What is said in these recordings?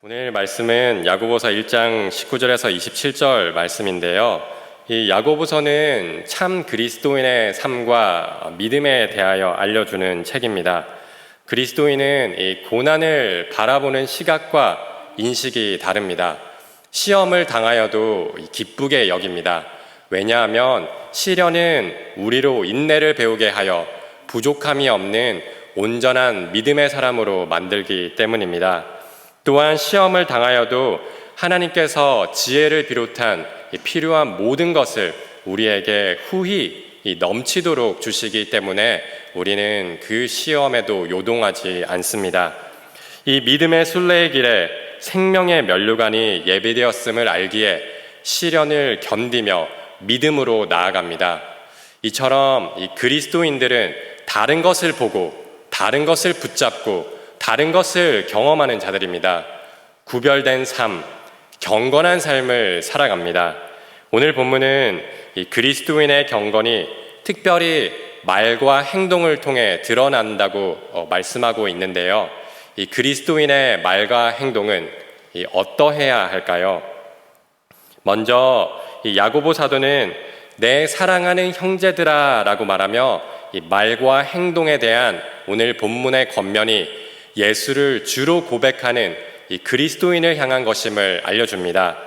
오늘 말씀은 야고보서 1장 19절에서 27절 말씀인데요. 이 야고보서는 참 그리스도인의 삶과 믿음에 대하여 알려주는 책입니다. 그리스도인은 이 고난을 바라보는 시각과 인식이 다릅니다. 시험을 당하여도 기쁘게 여깁니다. 왜냐하면 시련은 우리로 인내를 배우게 하여 부족함이 없는 온전한 믿음의 사람으로 만들기 때문입니다. 또한 시험을 당하여도 하나님께서 지혜를 비롯한 필요한 모든 것을 우리에게 후히 넘치도록 주시기 때문에 우리는 그 시험에도 요동하지 않습니다. 이 믿음의 순례의 길에 생명의 면류관이 예비되었음을 알기에 시련을 견디며 믿음으로 나아갑니다. 이처럼 이 그리스도인들은 다른 것을 보고 다른 것을 붙잡고 다른 것을 경험하는 자들입니다. 구별된 삶, 경건한 삶을 살아갑니다. 오늘 본문은 이 그리스도인의 경건이 특별히 말과 행동을 통해 드러난다고 말씀하고 있는데요. 이 그리스도인의 말과 행동은 어떠해야 할까요? 먼저 이 야고보 사도는 내 사랑하는 형제들아 라고 말하며 이 말과 행동에 대한 오늘 본문의 겉면이 예수를 주로 고백하는 이 그리스도인을 향한 것임을 알려줍니다.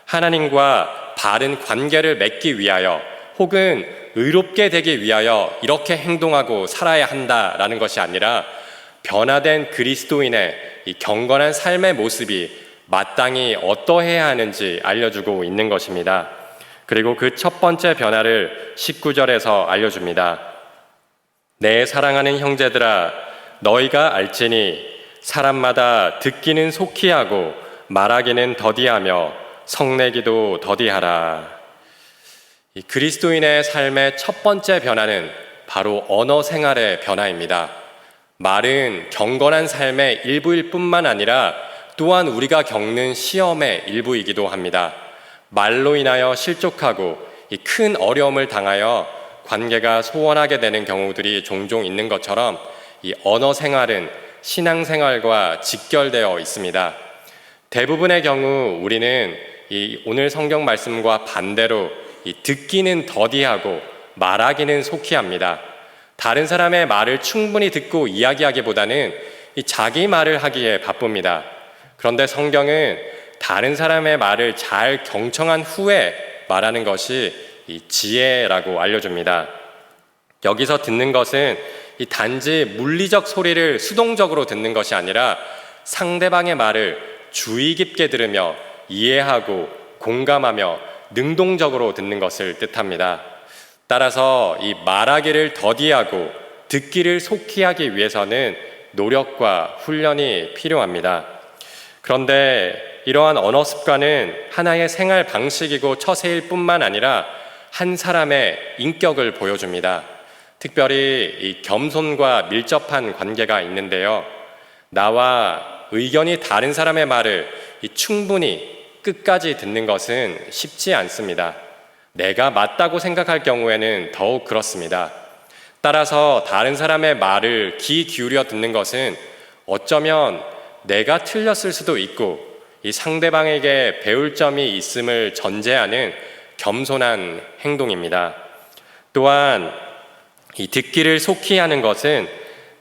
하나님과 바른 관계를 맺기 위하여 혹은 의롭게 되기 위하여 이렇게 행동하고 살아야 한다라는 것이 아니라 변화된 그리스도인의 이 경건한 삶의 모습이 마땅히 어떠해야 하는지 알려주고 있는 것입니다. 그리고 그 첫 번째 변화를 19절에서 알려줍니다. 내 사랑하는 형제들아 너희가 알지니 사람마다 듣기는 속히 하고 말하기는 더디하며 성내기도 더디하라. 이 그리스도인의 삶의 첫 번째 변화는 바로 언어 생활의 변화입니다. 말은 경건한 삶의 일부일 뿐만 아니라 또한 우리가 겪는 시험의 일부이기도 합니다. 말로 인하여 실족하고 이 큰 어려움을 당하여 관계가 소원하게 되는 경우들이 종종 있는 것처럼 이 언어 생활은 신앙생활과 직결되어 있습니다. 대부분의 경우 우리는 이 오늘 성경 말씀과 반대로 이 듣기는 더디하고 말하기는 속히 합니다. 다른 사람의 말을 충분히 듣고 이야기하기보다는 이 자기 말을 하기에 바쁩니다. 그런데 성경은 다른 사람의 말을 잘 경청한 후에 말하는 것이 이 지혜라고 알려줍니다. 여기서 듣는 것은 이 단지 물리적 소리를 수동적으로 듣는 것이 아니라 상대방의 말을 주의 깊게 들으며 이해하고 공감하며 능동적으로 듣는 것을 뜻합니다. 따라서 이 말하기를 더디하고 듣기를 속히 하기 위해서는 노력과 훈련이 필요합니다. 그런데 이러한 언어 습관은 하나의 생활 방식이고 처세일 뿐만 아니라 한 사람의 인격을 보여줍니다. 특별히 이 겸손과 밀접한 관계가 있는데요. 나와 의견이 다른 사람의 말을 충분히 끝까지 듣는 것은 쉽지 않습니다. 내가 맞다고 생각할 경우에는 더욱 그렇습니다. 따라서 다른 사람의 말을 귀 기울여 듣는 것은 어쩌면 내가 틀렸을 수도 있고 이 상대방에게 배울 점이 있음을 전제하는 겸손한 행동입니다. 또한 이 듣기를 속히 하는 것은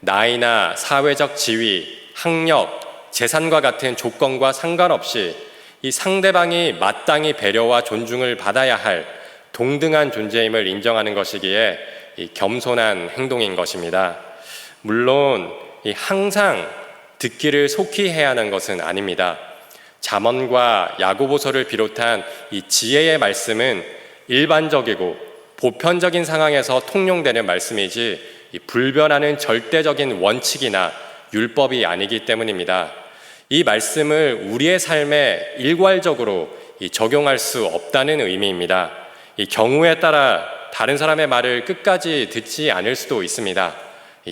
나이나 사회적 지위, 학력, 재산과 같은 조건과 상관없이 이 상대방이 마땅히 배려와 존중을 받아야 할 동등한 존재임을 인정하는 것이기에 이 겸손한 행동인 것입니다. 물론 항상 듣기를 속히 해야 하는 것은 아닙니다. 잠언과 야고보서를 비롯한 이 지혜의 말씀은 일반적이고 보편적인 상황에서 통용되는 말씀이지 불변하는 절대적인 원칙이나 율법이 아니기 때문입니다. 이 말씀을 우리의 삶에 일괄적으로 적용할 수 없다는 의미입니다. 이 경우에 따라 다른 사람의 말을 끝까지 듣지 않을 수도 있습니다.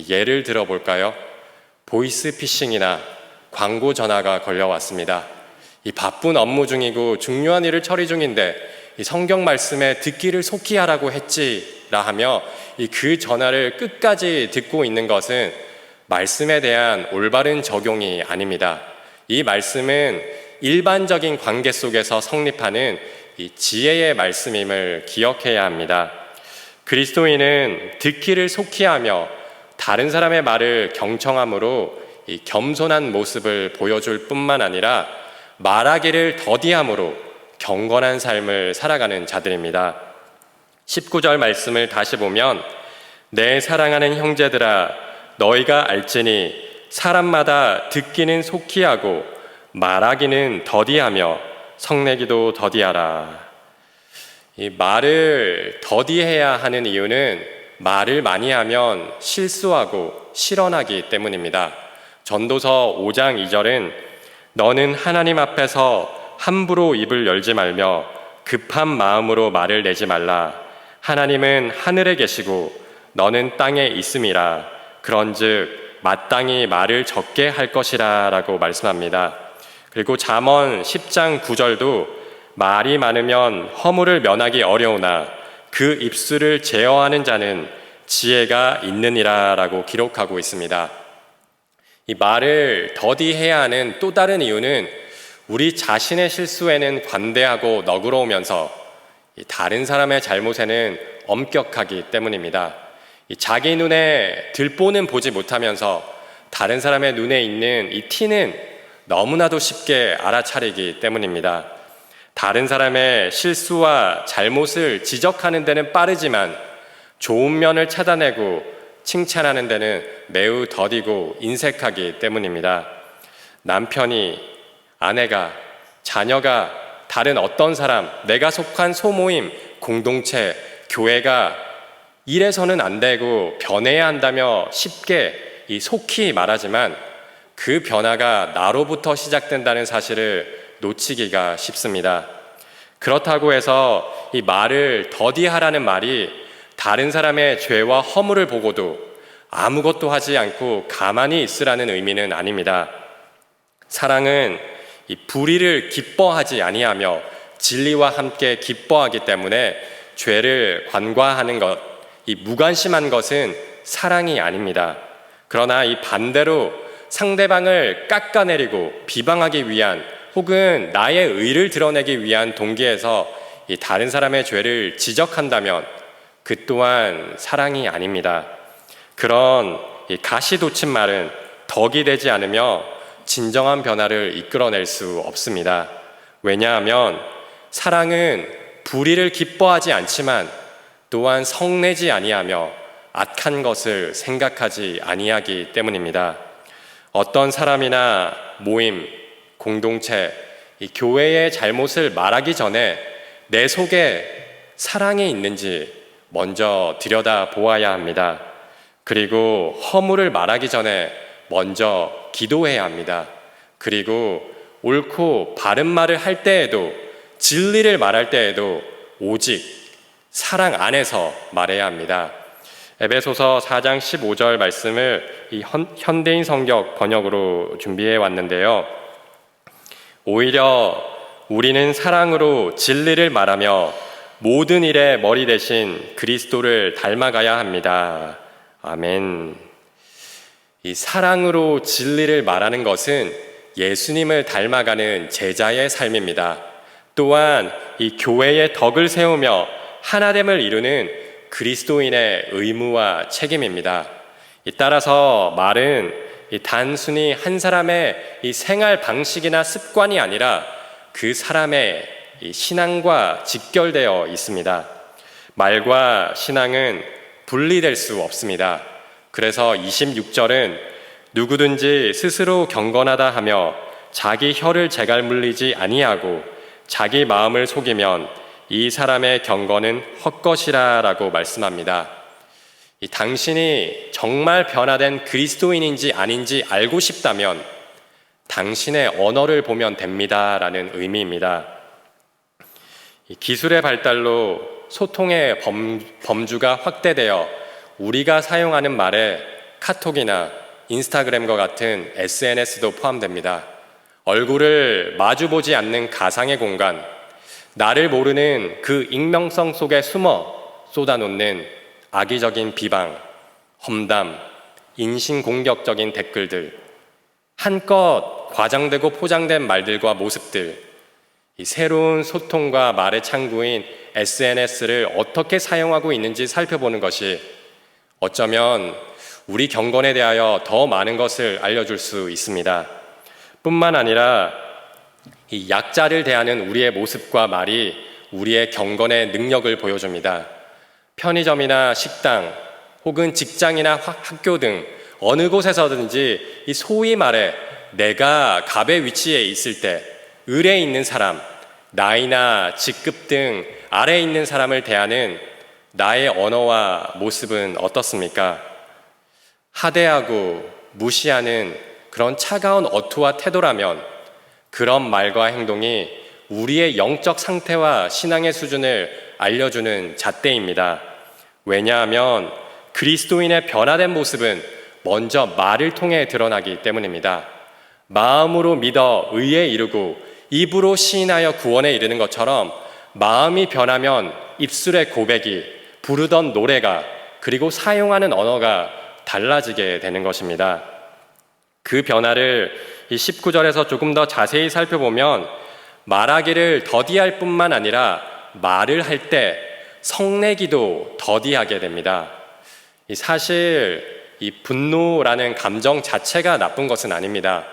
예를 들어 볼까요? 보이스피싱이나 광고 전화가 걸려왔습니다. 이 바쁜 업무 중이고 중요한 일을 처리 중인데 이 성경 말씀에 듣기를 속히 하라고 했지라 하며 그 전화를 끝까지 듣고 있는 것은 말씀에 대한 올바른 적용이 아닙니다. 이 말씀은 일반적인 관계 속에서 성립하는 이 지혜의 말씀임을 기억해야 합니다. 그리스도인은 듣기를 속히 하며 다른 사람의 말을 경청함으로 이 겸손한 모습을 보여줄 뿐만 아니라 말하기를 더디함으로 경건한 삶을 살아가는 자들입니다. 19절 말씀을 다시 보면 내 사랑하는 형제들아 너희가 알지니 사람마다 듣기는 속히 하고 말하기는 더디하며 성내기도 더디하라. 이 말을 더디해야 하는 이유는 말을 많이 하면 실수하고 실언하기 때문입니다. 전도서 5장 2절은 너는 하나님 앞에서 함부로 입을 열지 말며 급한 마음으로 말을 내지 말라. 하나님은 하늘에 계시고 너는 땅에 있음이라. 그런즉 마땅히 말을 적게 할 것이라 라고 말씀합니다. 그리고 잠언 10장 9절도 말이 많으면 허물을 면하기 어려우나 그 입술을 제어하는 자는 지혜가 있느니라 라고 기록하고 있습니다. 이 말을 더디해야 하는 또 다른 이유는 우리 자신의 실수에는 관대하고 너그러우면서 다른 사람의 잘못에는 엄격하기 때문입니다. 자기 눈에 들보는 보지 못하면서 다른 사람의 눈에 있는 이 티는 너무나도 쉽게 알아차리기 때문입니다. 다른 사람의 실수와 잘못을 지적하는 데는 빠르지만 좋은 면을 찾아내고 칭찬하는 데는 매우 더디고 인색하기 때문입니다. 남편이, 아내가, 자녀가, 다른 어떤 사람, 내가 속한 소모임, 공동체, 교회가 이래서는 안 되고 변해야 한다며 쉽게 속히 말하지만 그 변화가 나로부터 시작된다는 사실을 놓치기가 쉽습니다. 그렇다고 해서 이 말을 더디하라는 말이 다른 사람의 죄와 허물을 보고도 아무것도 하지 않고 가만히 있으라는 의미는 아닙니다. 사랑은 이 불의를 기뻐하지 아니하며 진리와 함께 기뻐하기 때문에 죄를 관과하는 것, 이 무관심한 것은 사랑이 아닙니다. 그러나 이 반대로 상대방을 깎아내리고 비방하기 위한 혹은 나의 의를 드러내기 위한 동기에서 이 다른 사람의 죄를 지적한다면 그 또한 사랑이 아닙니다. 그런 이 가시돋친 말은 덕이 되지 않으며 진정한 변화를 이끌어낼 수 없습니다. 왜냐하면 사랑은 불의를 기뻐하지 않지만 또한 성내지 아니하며 악한 것을 생각하지 아니하기 때문입니다. 어떤 사람이나 모임, 공동체, 이 교회의 잘못을 말하기 전에 내 속에 사랑이 있는지 먼저 들여다 보아야 합니다. 그리고 허물을 말하기 전에 먼저 기도해야 합니다. 그리고 옳고 바른 말을 할 때에도 진리를 말할 때에도 오직 사랑 안에서 말해야 합니다. 에베소서 4장 15절 말씀을 이 현대인 성경 번역으로 준비해 왔는데요. 오히려 우리는 사랑으로 진리를 말하며 모든 일의 머리 대신 그리스도를 닮아가야 합니다. 아멘. 이 사랑으로 진리를 말하는 것은 예수님을 닮아가는 제자의 삶입니다. 또한 이 교회의 덕을 세우며 하나됨을 이루는 그리스도인의 의무와 책임입니다. 따라서 말은 단순히 한 사람의 이 생활 방식이나 습관이 아니라 그 사람의 이 신앙과 직결되어 있습니다. 말과 신앙은 분리될 수 없습니다. 그래서 26절은 누구든지 스스로 경건하다 하며 자기 혀를 제갈 물리지 아니하고 자기 마음을 속이면 이 사람의 경건은 헛것이라 라고 말씀합니다. 당신이 정말 변화된 그리스도인인지 아닌지 알고 싶다면 당신의 언어를 보면 됩니다 라는 의미입니다. 기술의 발달로 소통의 범주가 확대되어 우리가 사용하는 말에 카톡이나 인스타그램과 같은 SNS도 포함됩니다. 얼굴을 마주보지 않는 가상의 공간, 나를 모르는 그 익명성 속에 숨어 쏟아놓는 악의적인 비방, 험담, 인신공격적인 댓글들, 한껏 과장되고 포장된 말들과 모습들, 이 새로운 소통과 말의 창구인 SNS를 어떻게 사용하고 있는지 살펴보는 것이 어쩌면 우리 경건에 대하여 더 많은 것을 알려줄 수 있습니다. 뿐만 아니라 이 약자를 대하는 우리의 모습과 말이 우리의 경건의 능력을 보여줍니다. 편의점이나 식당 혹은 직장이나 학교 등 어느 곳에서든지 이 소위 말해 내가 갑의 위치에 있을 때 을에 있는 사람, 나이나 직급 등 아래에 있는 사람을 대하는 나의 언어와 모습은 어떻습니까? 하대하고 무시하는 그런 차가운 어투와 태도라면 그런 말과 행동이 우리의 영적 상태와 신앙의 수준을 알려주는 잣대입니다. 왜냐하면 그리스도인의 변화된 모습은 먼저 말을 통해 드러나기 때문입니다. 마음으로 믿어 의에 이르고 입으로 시인하여 구원에 이르는 것처럼 마음이 변하면 입술의 고백이, 부르던 노래가, 그리고 사용하는 언어가 달라지게 되는 것입니다. 그 변화를 이 19절에서 조금 더 자세히 살펴보면 말하기를 더디할 뿐만 아니라 말을 할 때 성내기도 더디하게 됩니다. 사실 이 분노라는 감정 자체가 나쁜 것은 아닙니다.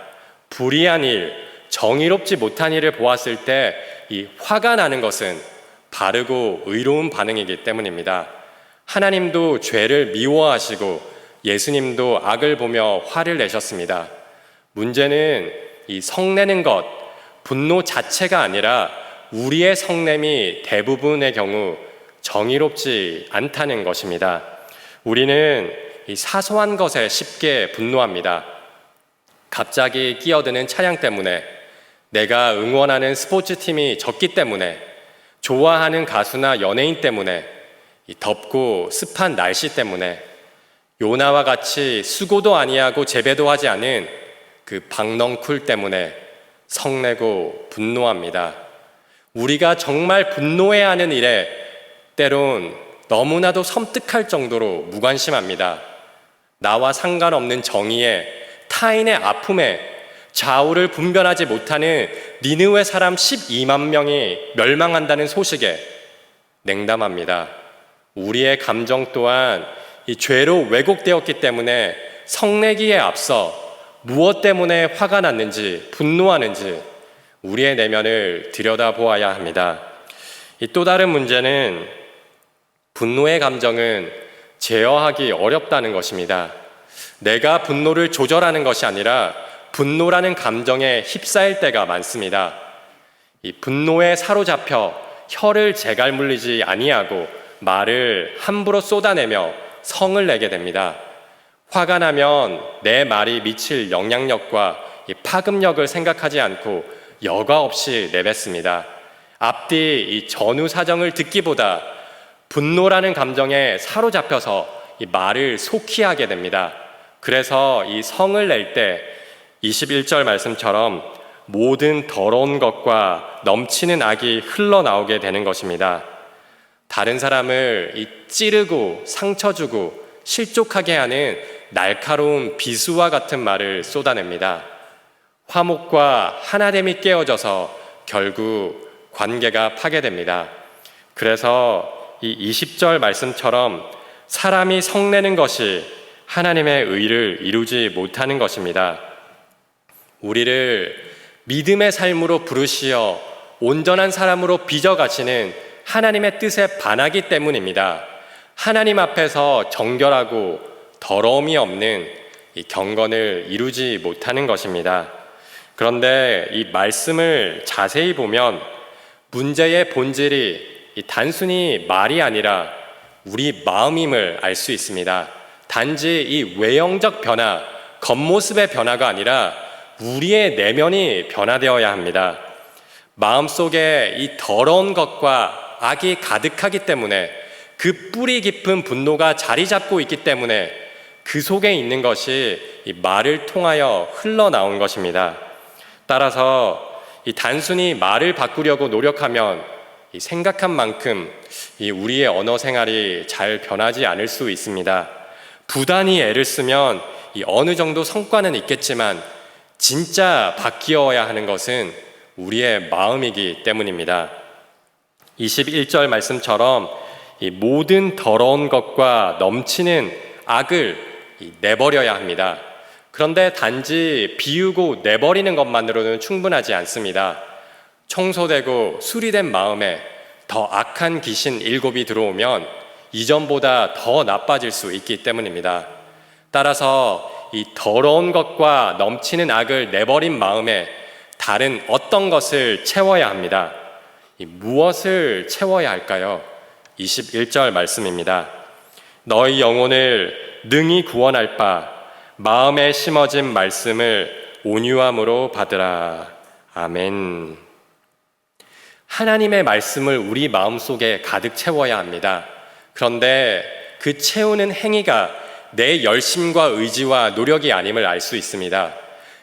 불의한 일, 정의롭지 못한 일을 보았을 때 이 화가 나는 것은 바르고 의로운 반응이기 때문입니다. 하나님도 죄를 미워하시고 예수님도 악을 보며 화를 내셨습니다. 문제는 이 성내는 것, 분노 자체가 아니라 우리의 성냄이 대부분의 경우 정의롭지 않다는 것입니다. 우리는 이 사소한 것에 쉽게 분노합니다. 갑자기 끼어드는 차량 때문에, 내가 응원하는 스포츠팀이 졌기 때문에, 좋아하는 가수나 연예인 때문에, 이 덥고 습한 날씨 때문에, 요나와 같이 수고도 아니하고 재배도 하지 않은 그 박넝쿨 때문에 성내고 분노합니다. 우리가 정말 분노해야 하는 일에 때론 너무나도 섬뜩할 정도로 무관심합니다. 나와 상관없는 정의에, 타인의 아픔에 좌우를 분별하지 못하는 니느웨 사람 12만 명이 멸망한다는 소식에 냉담합니다. 우리의 감정 또한 이 죄로 왜곡되었기 때문에 성내기에 앞서 무엇 때문에 화가 났는지, 분노하는지 우리의 내면을 들여다보아야 합니다. 이 또 다른 문제는 분노의 감정은 제어하기 어렵다는 것입니다. 내가 분노를 조절하는 것이 아니라 분노라는 감정에 휩싸일 때가 많습니다. 이 분노에 사로잡혀 혀를 제갈 물리지 아니하고 말을 함부로 쏟아내며 성을 내게 됩니다. 화가 나면 내 말이 미칠 영향력과 이 파급력을 생각하지 않고 여과 없이 내뱉습니다. 앞뒤 이 전후 사정을 듣기보다 분노라는 감정에 사로잡혀서 이 말을 속히 하게 됩니다. 그래서 이 성을 낼 때 21절 말씀처럼 모든 더러운 것과 넘치는 악이 흘러나오게 되는 것입니다. 다른 사람을 이 찌르고 상처 주고 실족하게 하는 날카로운 비수와 같은 말을 쏟아냅니다. 화목과 하나됨이 깨어져서 결국 관계가 파괴됩니다. 그래서 이 20절 말씀처럼 사람이 성내는 것이 하나님의 의를 이루지 못하는 것입니다. 우리를 믿음의 삶으로 부르시어 온전한 사람으로 빚어가시는 하나님의 뜻에 반하기 때문입니다. 하나님 앞에서 정결하고 더러움이 없는 이 경건을 이루지 못하는 것입니다. 그런데 이 말씀을 자세히 보면 문제의 본질이 단순히 말이 아니라 우리 마음임을 알 수 있습니다. 단지 이 외형적 변화, 겉모습의 변화가 아니라 우리의 내면이 변화되어야 합니다. 마음속에 이 더러운 것과 악이 가득하기 때문에, 그 뿌리 깊은 분노가 자리 잡고 있기 때문에 그 속에 있는 것이 이 말을 통하여 흘러나온 것입니다. 따라서 이 단순히 말을 바꾸려고 노력하면 이 생각한 만큼 이 우리의 언어 생활이 잘 변하지 않을 수 있습니다. 부단히 애를 쓰면 이 어느 정도 성과는 있겠지만 진짜 바뀌어야 하는 것은 우리의 마음이기 때문입니다. 21절 말씀처럼 이 모든 더러운 것과 넘치는 악을 내버려야 합니다. 그런데 단지 비우고 내버리는 것만으로는 충분하지 않습니다. 청소되고 수리된 마음에 더 악한 귀신 7이 들어오면 이전보다 더 나빠질 수 있기 때문입니다. 따라서 이 더러운 것과 넘치는 악을 내버린 마음에 다른 어떤 것을 채워야 합니다. 무엇을 채워야 할까요? 21절 말씀입니다. 너희 영혼을 능히 구원할 바 마음에 심어진 말씀을 온유함으로 받으라. 아멘. 하나님의 말씀을 우리 마음속에 가득 채워야 합니다. 그런데 그 채우는 행위가 내 열심과 의지와 노력이 아님을 알 수 있습니다.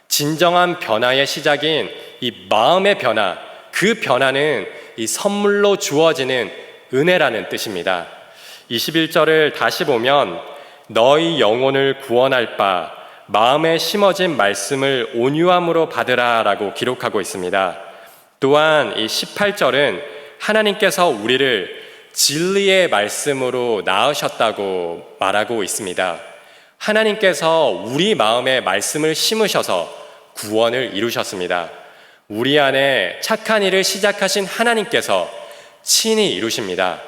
진정한 변화의 시작인 이 마음의 변화, 그 변화는 이 선물로 주어지는 은혜라는 뜻입니다. 21절을 다시 보면 너희 영혼을 구원할 바 마음에 심어진 말씀을 온유함으로 받으라 라고 기록하고 있습니다. 또한 이 18절은 하나님께서 우리를 진리의 말씀으로 낳으셨다고 말하고 있습니다. 하나님께서 우리 마음에 말씀을 심으셔서 구원을 이루셨습니다. 우리 안에 착한 일을 시작하신 하나님께서 친히 이루십니다.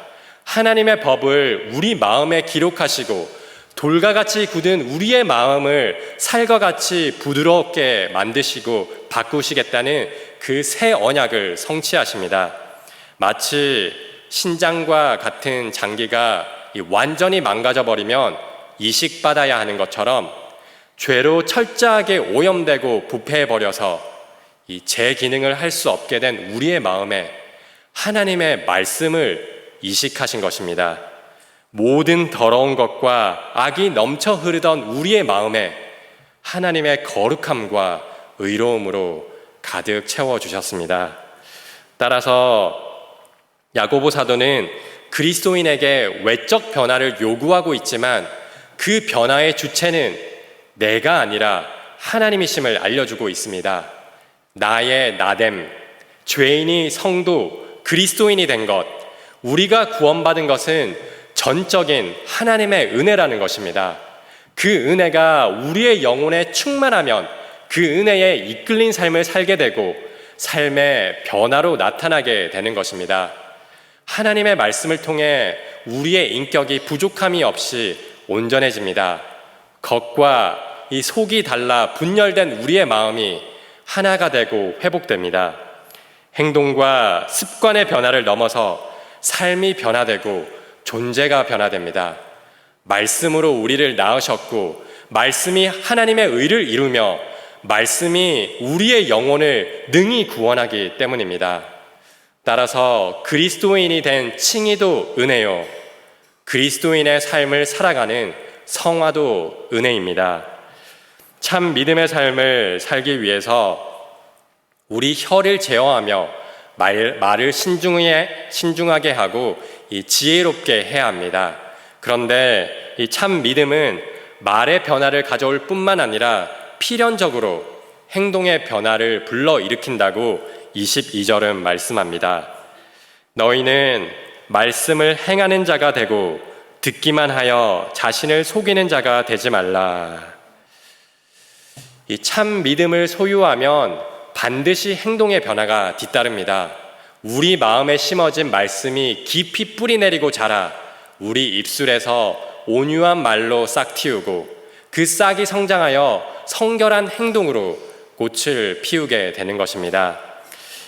하나님의 법을 우리 마음에 기록하시고 돌과 같이 굳은 우리의 마음을 살과 같이 부드럽게 만드시고 바꾸시겠다는 그 새 언약을 성취하십니다. 마치 신장과 같은 장기가 완전히 망가져 버리면 이식받아야 하는 것처럼 죄로 철저하게 오염되고 부패해 버려서 이 제 기능을 할 수 없게 된 우리의 마음에 하나님의 말씀을 이식하신 것입니다. 모든 더러운 것과 악이 넘쳐 흐르던 우리의 마음에 하나님의 거룩함과 의로움으로 가득 채워주셨습니다. 따라서 야고보 사도는 그리스도인에게 외적 변화를 요구하고 있지만 그 변화의 주체는 내가 아니라 하나님이심을 알려주고 있습니다. 나의 나됨, 죄인이 성도, 그리스도인이 된 것, 우리가 구원받은 것은 전적인 하나님의 은혜라는 것입니다. 그 은혜가 우리의 영혼에 충만하면 그 은혜에 이끌린 삶을 살게 되고 삶의 변화로 나타나게 되는 것입니다. 하나님의 말씀을 통해 우리의 인격이 부족함이 없이 온전해집니다. 겉과 이 속이 달라 분열된 우리의 마음이 하나가 되고 회복됩니다. 행동과 습관의 변화를 넘어서 삶이 변화되고 존재가 변화됩니다. 말씀으로 우리를 낳으셨고 말씀이 하나님의 의를 이루며 말씀이 우리의 영혼을 능히 구원하기 때문입니다. 따라서 그리스도인이 된 칭의도 은혜요, 그리스도인의 삶을 살아가는 성화도 은혜입니다. 참 믿음의 삶을 살기 위해서 우리 혀를 제어하며 말을 신중하게 하고 지혜롭게 해야 합니다. 그런데 이 참 믿음은 말의 변화를 가져올 뿐만 아니라 필연적으로 행동의 변화를 불러일으킨다고 22절은 말씀합니다. 너희는 말씀을 행하는 자가 되고 듣기만 하여 자신을 속이는 자가 되지 말라. 이 참 믿음을 소유하면 반드시 행동의 변화가 뒤따릅니다. 우리 마음에 심어진 말씀이 깊이 뿌리 내리고 자라 우리 입술에서 온유한 말로 싹 틔우고 그 싹이 성장하여 성결한 행동으로 꽃을 피우게 되는 것입니다.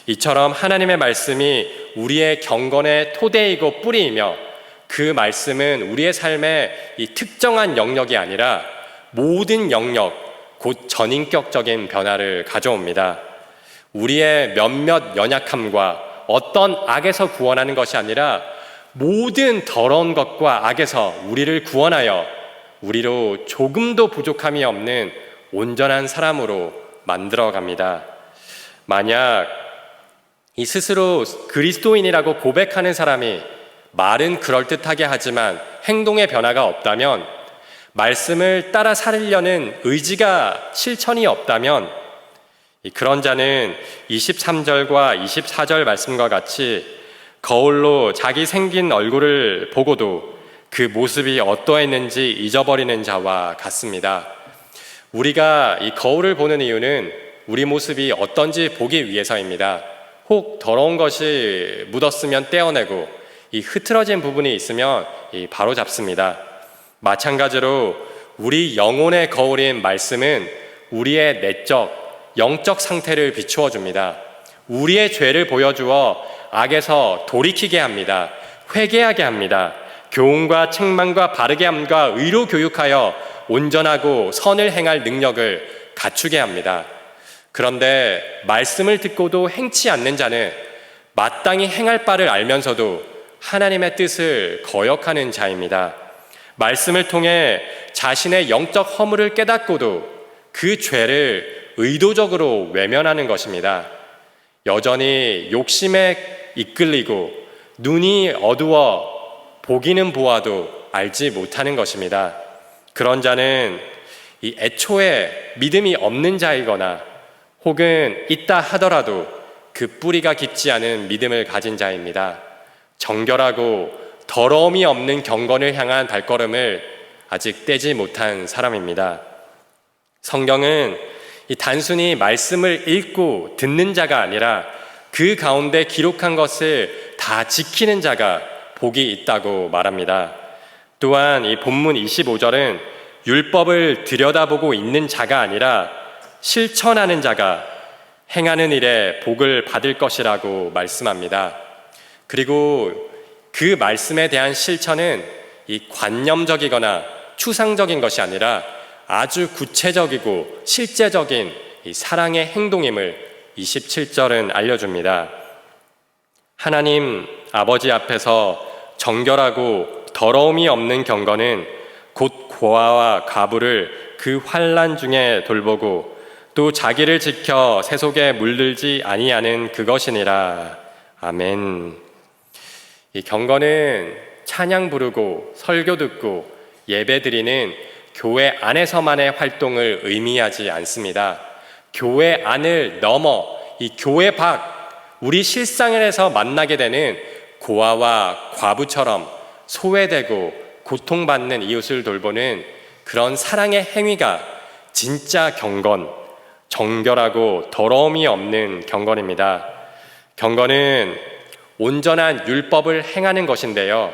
이처럼 하나님의 말씀이 우리의 경건의 토대이고 뿌리이며 그 말씀은 우리의 삶의 이 특정한 영역이 아니라 모든 영역, 곧 전인격적인 변화를 가져옵니다. 우리의 몇몇 연약함과 어떤 악에서 구원하는 것이 아니라 모든 더러운 것과 악에서 우리를 구원하여 우리로 조금도 부족함이 없는 온전한 사람으로 만들어갑니다. 만약 이 스스로 그리스도인이라고 고백하는 사람이 말은 그럴듯하게 하지만 행동의 변화가 없다면, 말씀을 따라 살려는 의지가 실천이 없다면 그런 자는 23절과 24절 말씀과 같이 거울로 자기 생긴 얼굴을 보고도 그 모습이 어떠했는지 잊어버리는 자와 같습니다. 우리가 이 거울을 보는 이유는 우리 모습이 어떤지 보기 위해서입니다. 혹 더러운 것이 묻었으면 떼어내고 이 흐트러진 부분이 있으면 바로 잡습니다. 마찬가지로 우리 영혼의 거울인 말씀은 우리의 내적, 영적 상태를 비추어 줍니다. 우리의 죄를 보여주어 악에서 돌이키게 합니다. 회개하게 합니다. 교훈과 책망과 바르게 함과 의로 교육하여 온전하고 선을 행할 능력을 갖추게 합니다. 그런데 말씀을 듣고도 행치 않는 자는 마땅히 행할 바를 알면서도 하나님의 뜻을 거역하는 자입니다. 말씀을 통해 자신의 영적 허물을 깨닫고도 그 죄를 의도적으로 외면하는 것입니다. 여전히 욕심에 이끌리고 눈이 어두워 보기는 보아도 알지 못하는 것입니다. 그런 자는 이 애초에 믿음이 없는 자이거나 혹은 있다 하더라도 그 뿌리가 깊지 않은 믿음을 가진 자입니다. 정결하고 더러움이 없는 경건을 향한 발걸음을 아직 떼지 못한 사람입니다. 성경은 단순히 말씀을 읽고 듣는 자가 아니라 그 가운데 기록한 것을 다 지키는 자가 복이 있다고 말합니다. 또한 이 본문 25절은 율법을 들여다보고 있는 자가 아니라 실천하는 자가 행하는 일에 복을 받을 것이라고 말씀합니다. 그리고 그 말씀에 대한 실천은 이 관념적이거나 추상적인 것이 아니라 아주 구체적이고 실제적인 이 사랑의 행동임을 27절은 알려줍니다. 하나님 아버지 앞에서 정결하고 더러움이 없는 경건은 곧 고아와 과부를 그 환난 중에 돌보고 또 자기를 지켜 세속에 물들지 아니하는 그것이니라. 아멘. 이 경건은 찬양 부르고 설교 듣고 예배 드리는 교회 안에서만의 활동을 의미하지 않습니다. 교회 안을 넘어 이 교회 밖 우리 실생활에서 만나게 되는 고아와 과부처럼 소외되고 고통받는 이웃을 돌보는 그런 사랑의 행위가 진짜 경건, 정결하고 더러움이 없는 경건입니다. 경건은 온전한 율법을 행하는 것인데요.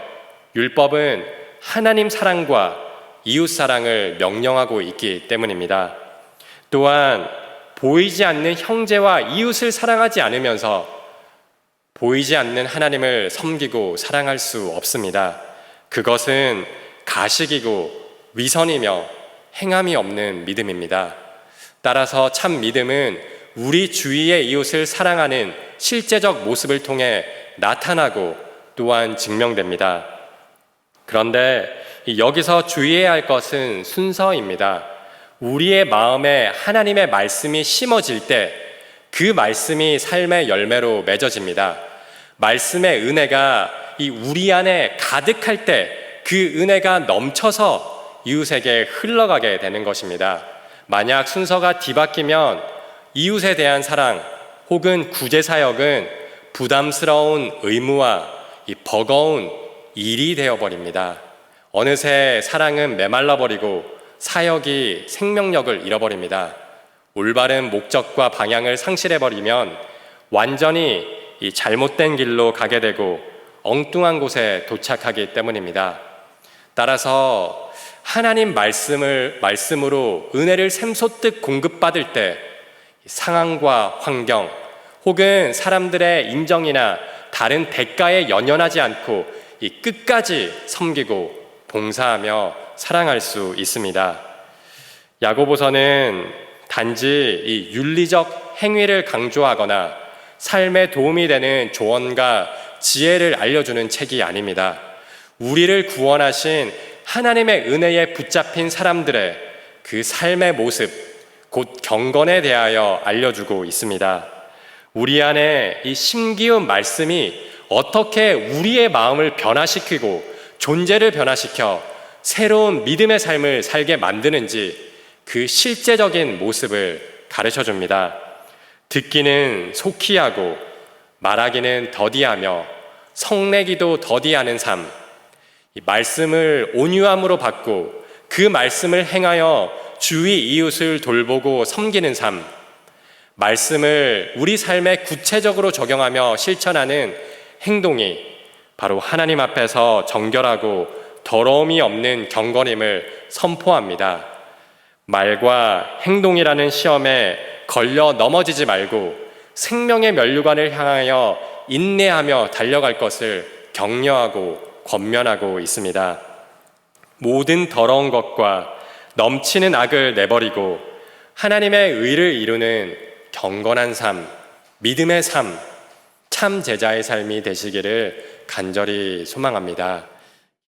율법은 하나님 사랑과 이웃 사랑을 명령하고 있기 때문입니다. 또한 보이지 않는 형제와 이웃을 사랑하지 않으면서 보이지 않는 하나님을 섬기고 사랑할 수 없습니다. 그것은 가식이고 위선이며 행함이 없는 믿음입니다. 따라서 참 믿음은 우리 주위의 이웃을 사랑하는 실제적 모습을 통해 나타나고 또한 증명됩니다. 그런데 여기서 주의해야 할 것은 순서입니다. 우리의 마음에 하나님의 말씀이 심어질 때 그 말씀이 삶의 열매로 맺어집니다. 말씀의 은혜가 우리 안에 가득할 때 그 은혜가 넘쳐서 이웃에게 흘러가게 되는 것입니다. 만약 순서가 뒤바뀌면 이웃에 대한 사랑 혹은 구제사역은 부담스러운 의무와 버거운 일이 되어버립니다. 어느새 사랑은 메말라버리고 사역이 생명력을 잃어버립니다. 올바른 목적과 방향을 상실해버리면 완전히 이 잘못된 길로 가게 되고 엉뚱한 곳에 도착하기 때문입니다. 따라서 하나님 말씀으로 은혜를 샘솟듯 공급받을 때 상황과 환경 혹은 사람들의 인정이나 다른 대가에 연연하지 않고 끝까지 섬기고 봉사하며 사랑할 수 있습니다. 야고보서는 단지 이 윤리적 행위를 강조하거나 삶에 도움이 되는 조언과 지혜를 알려주는 책이 아닙니다. 우리를 구원하신 하나님의 은혜에 붙잡힌 사람들의 그 삶의 모습, 곧 경건에 대하여 알려주고 있습니다. 우리 안에 이 심기운 말씀이 어떻게 우리의 마음을 변화시키고 존재를 변화시켜 새로운 믿음의 삶을 살게 만드는지 그 실제적인 모습을 가르쳐 줍니다. 듣기는 속히 하고 말하기는 더디하며 성내기도 더디하는 삶, 이 말씀을 온유함으로 받고 그 말씀을 행하여 주위 이웃을 돌보고 섬기는 삶, 말씀을 우리 삶에 구체적으로 적용하며 실천하는 행동이 바로 하나님 앞에서 정결하고 더러움이 없는 경건임을 선포합니다. 말과 행동이라는 시험에 걸려 넘어지지 말고 생명의 면류관을 향하여 인내하며 달려갈 것을 격려하고 권면하고 있습니다. 모든 더러운 것과 넘치는 악을 내버리고 하나님의 의를 이루는 경건한 삶, 믿음의 삶, 참 제자의 삶이 되시기를 간절히 소망합니다.